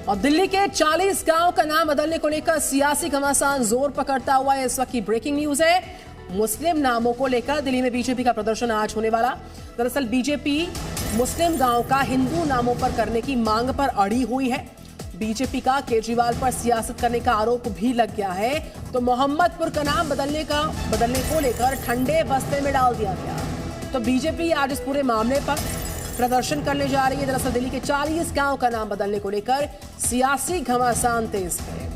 और दिल्ली के 40 गांव का नाम बदलने को लेकर सियासी घमासान जोर पकड़ता हुआ है। इस वक्त की ब्रेकिंग न्यूज है, मुस्लिम नामों को लेकर दिल्ली में बीजेपी का प्रदर्शन आज होने वाला। दरअसल बीजेपी मुस्लिम गांव का हिंदू नामों पर करने की मांग पर अड़ी हुई है। बीजेपी का केजरीवाल पर सियासत करने का आरोप भी लग गया है, तो मोहम्मदपुर का नाम बदलने को लेकर ठंडे बस्ते में डाल दिया गया। तो बीजेपी आज इस पूरे मामले पर प्रदर्शन करने जा रही है। दरअसल दिल्ली के 40 गांव का नाम बदलने को लेकर सियासी घमासान तेज है।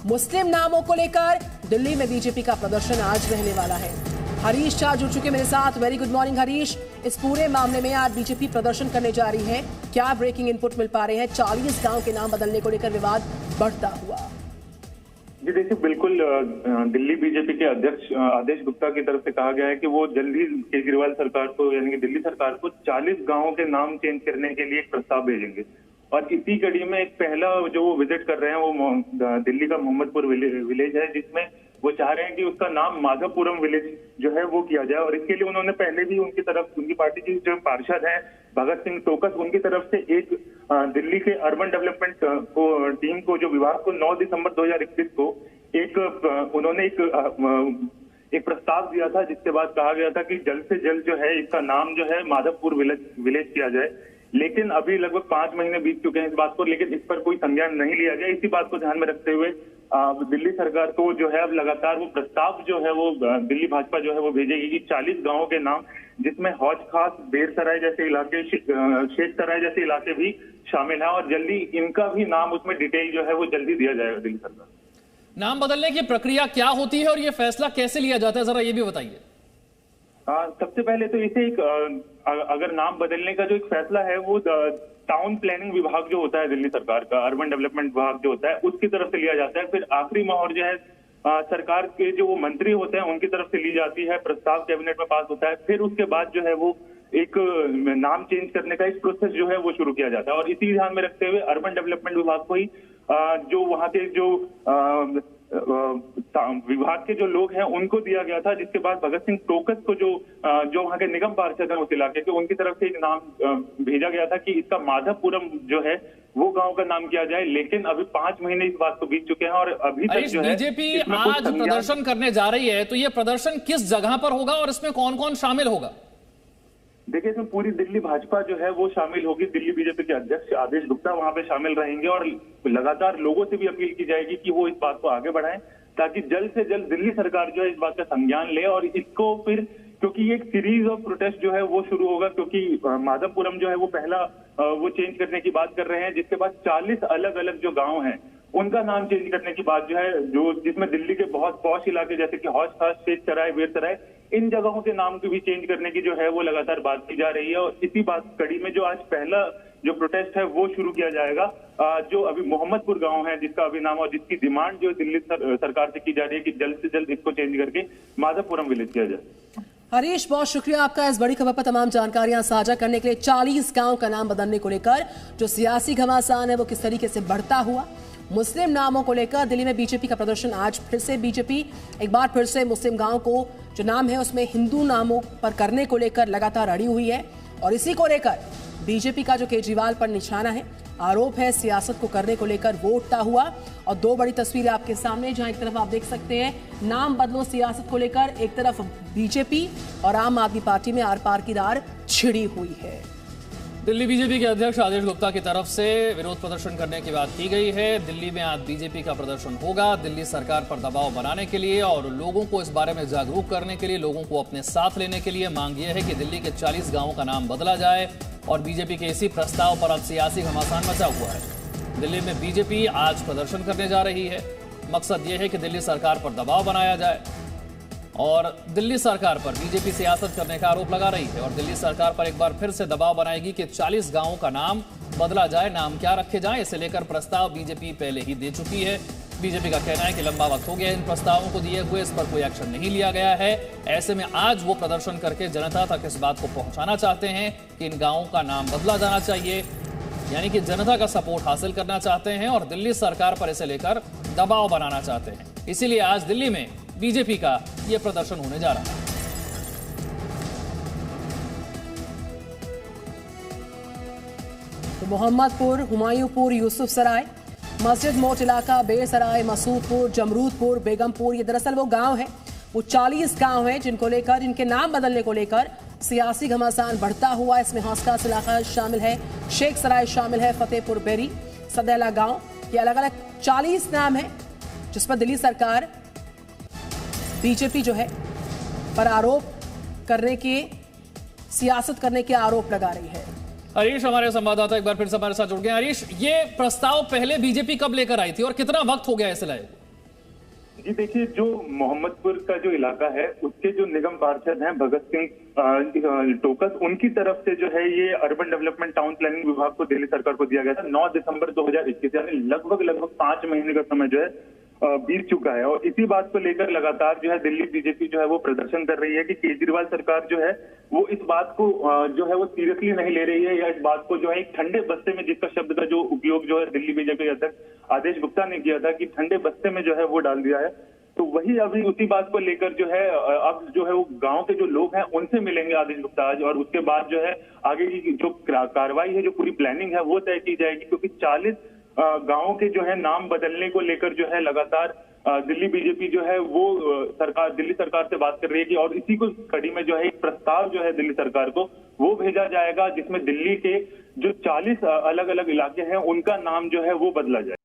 मुस्लिम नामों को लेकर दिल्ली में बीजेपी का प्रदर्शन आज रहने वाला है। हरीश शाह जुड़ चुके मेरे साथ। Very good morning Harish. इस पूरे मामले में आज बीजेपी प्रदर्शन करने जा रही है, क्या ब्रेकिंग इनपुट मिल पा रहे हैं? 40 गांव के नाम बदलने को लेकर विवाद बढ़ता हुआ। जी देखिए, बिल्कुल दिल्ली बीजेपी के अध्यक्ष आदेश गुप्ता की तरफ से कहा गया है कि वो जल्दी केजरीवाल सरकार को, यानी कि दिल्ली सरकार को 40 गांवों के नाम चेंज करने के लिए एक प्रस्ताव भेजेंगे। और इसी कड़ी में एक पहला जो वो विजिट कर रहे हैं वो दिल्ली का मोहम्मदपुर विलेज है, जिसमें वो चाह रहे हैं कि उसका नाम माधवपुरम विलेज जो है वो किया जाए। और इसके लिए उन्होंने पहले भी उनकी पार्टी की जो पार्षद है भगत सिंह टोकस, उनकी तरफ से एक दिल्ली के अर्बन डेवलपमेंट टीम को, जो विभाग को 9 दिसंबर 2021 को उन्होंने एक प्रस्ताव दिया था, जिसके बाद कहा गया था कि जल्द से जल्द जो है इसका नाम जो है माधवपुर विलेज किया जाए। लेकिन अभी लगभग 5 महीने बीत चुके हैं इस बात को, लेकिन इस पर कोई संज्ञान नहीं लिया गया। इसी बात को ध्यान में रखते हुए दिल्ली सरकार को जो है अब लगातार वो प्रस्ताव जो है वो दिल्ली भाजपा जो है वो भेजेगी कि 40 गांवों के नाम, जिसमें हौज खास, बेरसराय जैसे इलाके, शेख सराय जैसे इलाके भी शामिल है, और जल्दी इनका भी नाम उसमें डिटेल जो है वो जल्दी दिया जाएगा दिल्ली सरकार। नाम बदलने की प्रक्रिया क्या होती है और ये फैसला कैसे लिया जाता है, जरा ये भी बताइए। सबसे पहले तो इसे अगर नाम बदलने का जो एक फैसला है वो टाउन प्लानिंग विभाग जो होता है दिल्ली सरकार का, अर्बन डेवलपमेंट विभाग जो होता है, उसकी तरफ से लिया जाता है। फिर आखिरी मोहर जो है सरकार के जो वो मंत्री होते हैं उनकी तरफ से ली जाती है, प्रस्ताव कैबिनेट में पास होता है। फिर उसके बाद जो है वो एक नाम चेंज करने का एक प्रोसेस जो है वो शुरू किया जाता है। और इसी ध्यान में रखते हुए अर्बन डेवलपमेंट विभाग को ही जो वहाँ के जो विभाग के जो लोग हैं उनको दिया गया था, जिसके बाद भगत सिंह टोकस को जो वहाँ के निगम पार्षद हैं उस इलाके के, उनकी तरफ से एक नाम भेजा गया था कि इसका माधवपुरम जो है वो गांव का नाम किया जाए। लेकिन अभी 5 महीने इस बात को बीत चुके हैं और अभी तक जो है बीजेपी आज प्रदर्शन करने जा रही है, तो ये प्रदर्शन किस जगह पर होगा और इसमें कौन कौन शामिल होगा? देखिए, इसमें पूरी दिल्ली भाजपा जो है वो शामिल होगी। दिल्ली बीजेपी के अध्यक्ष आदेश गुप्ता वहां पे शामिल रहेंगे और लगातार लोगों से भी अपील की जाएगी कि वो इस बात को आगे बढ़ाएं, ताकि जल्द से जल्द दिल्ली सरकार जो है इस बात का संज्ञान ले। और इसको फिर, क्योंकि एक सीरीज ऑफ प्रोटेस्ट जो है वो शुरू होगा, क्योंकि माधवपुरम जो है वो पहला वो चेंज करने की बात कर रहे हैं, जिसके बाद 40 अलग अलग जो गाँव हैं उनका नाम चेंज करने की बात जो है, जिसमें दिल्ली के बहुत पॉश इलाके जैसे कि हौज खास, शेख सराय, बेरसराय, इन जगहों के नाम को भी चेंज करने की जो है वो लगातार बात की जा रही है। और इसी बात कड़ी में जो आज पहला जो प्रोटेस्ट है वो शुरू किया जाएगा, जो अभी मोहम्मदपुर गांव है जिसका अभी नाम, और जिसकी डिमांड जो दिल्ली सरकार से की जा रही है कि जल्द से जल्द इसको चेंज करके माधवपुरम विलेज किया जाए। हरीश, बहुत शुक्रिया आपका इस बड़ी खबर पर तमाम जानकारियां साझा करने के लिए। 40 गांव का नाम बदलने को लेकर जो सियासी घमासान है वो किस तरीके से बढ़ता हुआ, मुस्लिम नामों को लेकर दिल्ली में बीजेपी का प्रदर्शन आज फिर से बीजेपी एक बार फिर से मुस्लिम गांव को जो नाम है उसमें हिंदू नामों पर करने को लेकर लगातार अड़ी हुई है। और इसी को लेकर बीजेपी का जो केजरीवाल पर निशाना है, आरोप है सियासत को करने को लेकर, वो उठता हुआ। और 2 बड़ी तस्वीरें आपके सामने, जहां एक तरफ आप देख सकते हैं नाम बदलो सियासत को लेकर, एक तरफ बीजेपी और आम आदमी पार्टी में आर पार की रार छिड़ी हुई है। दिल्ली बीजेपी के अध्यक्ष आदेश गुप्ता की तरफ से विरोध प्रदर्शन करने की बात की गई है। दिल्ली में आज बीजेपी का प्रदर्शन होगा दिल्ली सरकार पर दबाव बनाने के लिए और लोगों को इस बारे में जागरूक करने के लिए, लोगों को अपने साथ लेने के लिए। मांग यह है कि दिल्ली के 40 गांवों का नाम बदला जाए और बीजेपी के इसी प्रस्ताव पर अब सियासी घमासान मचा हुआ है। दिल्ली में बीजेपी आज प्रदर्शन करने जा रही है। मकसद यह है कि दिल्ली सरकार पर दबाव बनाया जाए और दिल्ली सरकार पर बीजेपी सियासत करने का आरोप लगा रही है और दिल्ली सरकार पर एक बार फिर से दबाव बनाएगी कि 40 गांवों का नाम बदला जाए, नाम क्या रखे जाएं, इसे लेकर प्रस्ताव बीजेपी पहले ही दे चुकी है। बीजेपी का कहना है कि लंबा वक्त हो गया इन प्रस्तावों को दिए हुए, इस पर कोई एक्शन नहीं लिया गया है। ऐसे में आज वो प्रदर्शन करके जनता तक इस बात को पहुंचाना चाहते हैं कि इन गांवों का नाम बदला जाना चाहिए, यानी कि जनता का सपोर्ट हासिल करना चाहते हैं और दिल्ली सरकार पर इसे लेकर दबाव बनाना चाहते हैं। इसीलिए आज दिल्ली में बीजेपी का यह प्रदर्शन होने जा रहा है। तो मोहम्मदपुर, हुमायूंपुर, यूसुफ सराय, मस्जिद मोट इलाका, बेसराय, मसूदपुर, जमरूदपुर, बेगमपुर, ये दरअसल वो गांव है, वो 40 गांव हैं जिनको लेकर, जिनके नाम बदलने को लेकर सियासी घमासान बढ़ता हुआ। इसमें हौसखास इलाका शामिल है, शेख सराय शामिल है, फतेहपुर बेरी, सदैला गांव, ये अलग अलग 40 नाम है जिस पर दिल्ली सरकार बीजेपी जो है पर आरोप करने के, सियासत करने के आरोप लगा रही है। हरीश हमारे संवाददाता एक बार फिर से हमारे साथ जुड़ गए। हरीश, ये प्रस्ताव पहले बीजेपी कब लेकर आई थी और कितना वक्त हो गया इसे लाए? जी देखिए, जो मोहम्मदपुर का जो इलाका है उसके जो निगम पार्षद हैं भगत सिंह टोकस, उनकी तरफ से जो है ये अर्बन डेवलपमेंट टाउन प्लानिंग विभाग को दिल्ली सरकार को दिया गया था 9 दिसंबर 2021, यानी लगभग 5 महीने का समय जो है बीत चुका है। और इसी बात को लेकर लगातार जो है दिल्ली बीजेपी जो है वो प्रदर्शन कर रही है कि केजरीवाल सरकार जो है वो इस बात को जो है वो सीरियसली नहीं ले रही है, या इस बात को जो है एक ठंडे बस्ते में, जिसका शब्द का जो उपयोग जो है दिल्ली बीजेपी अध्यक्ष आदेश गुप्ता ने किया था कि ठंडे बस्ते में जो है वो डाल दिया है। तो वही अभी उसी बात को लेकर जो है अब जो है वो गांव के जो लोग हैं उनसे मिलेंगे आदेश गुप्ता आज, और उसके बाद जो है आगे की जो कार्रवाई है, जो पूरी प्लानिंग है वो तय की जाएगी। क्योंकि 40 गांवों के जो है नाम बदलने को लेकर जो है लगातार दिल्ली बीजेपी जो है वो दिल्ली सरकार से बात कर रही है कि, और इसी को कड़ी में जो है एक प्रस्ताव जो है दिल्ली सरकार को वो भेजा जाएगा जिसमें दिल्ली के जो 40 अलग अलग इलाके हैं उनका नाम जो है वो बदला जाए।